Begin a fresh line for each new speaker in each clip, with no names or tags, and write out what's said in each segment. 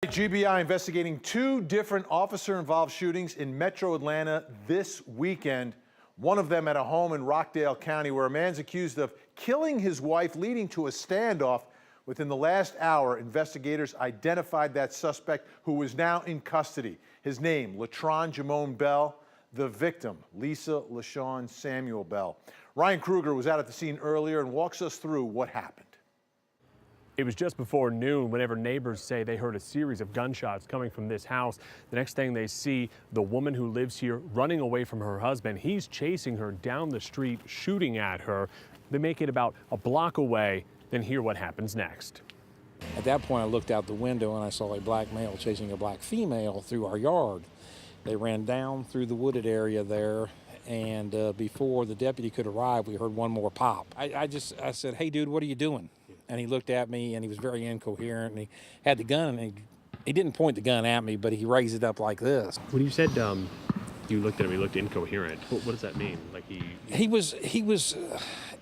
GBI investigating two different officer-involved shootings in Metro Atlanta this weekend. One of them at a home in Rockdale County where a man's accused of killing his wife, leading to a standoff. Within the last hour, investigators identified that suspect, who is now in custody. His name, Latron Jamone Bell. The victim, Lisa LaShawn Samuel Bell. Ryan Kruger was out at the scene earlier and walks us through what happened.
It was just before noon whenever neighbors say they heard a series of gunshots coming from this house. The next thing they see, the woman who lives here running away from her husband. He's chasing her down the street, shooting at her. They make it about a block away, then hear what happens next.
At that point, I looked out the window and I saw a black male chasing a black female through our yard. They ran down through the wooded area there, and before the deputy could arrive, we heard one more pop. I said, "Hey, dude, what are you doing?" And he looked at me, and he was very incoherent, and he had the gun, and he didn't point the gun at me, but he raised it up like this.
When you said you looked at him, he looked incoherent, what does that mean? Like he was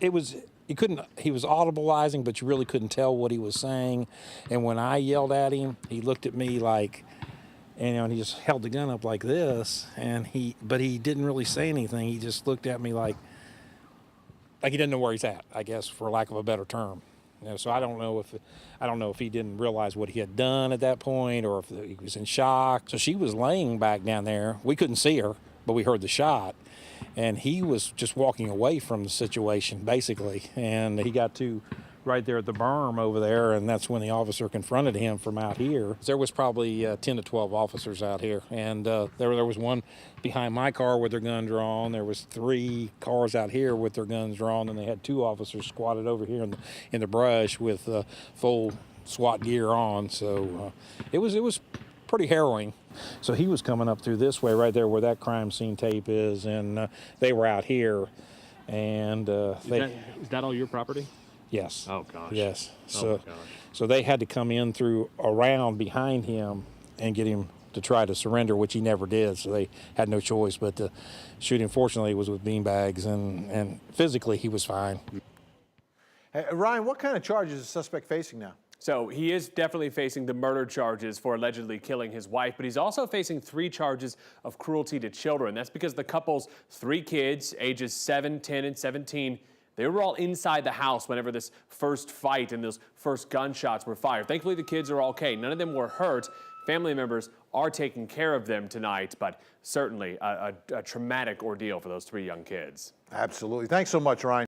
audibleizing, but you really couldn't tell what he was saying. And when I yelled at him, he looked at me like, and he just held the gun up like this, but he didn't really say anything. He just looked at me like he didn't know where he's at, I guess, for lack of a better term. So I don't know if he didn't realize what he had done at that point, or if he was in shock. So she was laying back down there. We couldn't see her, but we heard the shot, and he was just walking away from the situation, basically. And he got to right there at the berm over there, and that's when the officer confronted him from out here. There was probably 10 to 12 officers out here, and there was one behind my car with their gun drawn. There was 3 cars out here with their guns drawn, and they had 2 officers squatted over here in the brush with full SWAT gear on. So it was pretty harrowing. So he was coming up through this way, right there where that crime scene tape is, and they were out here. And is that all your property?
Yes.
Oh gosh.
Yes.
So
they had to come in through around behind him and get him to try to surrender, which he never did. So they had no choice but to shoot him. Fortunately, it was with beanbags, and physically he was fine.
Hey, Ryan, what kind of charges is the suspect facing now?
So he is definitely facing the murder charges for allegedly killing his wife, but he's also facing 3 charges of cruelty to children. That's because the couple's 3 kids, ages 7, 10, and 17, they were all inside the house whenever this first fight and those first gunshots were fired. Thankfully, the kids are okay. None of them were hurt. Family members are taking care of them tonight, but certainly a traumatic ordeal for those 3 young kids.
Absolutely. Thanks so much, Ryan.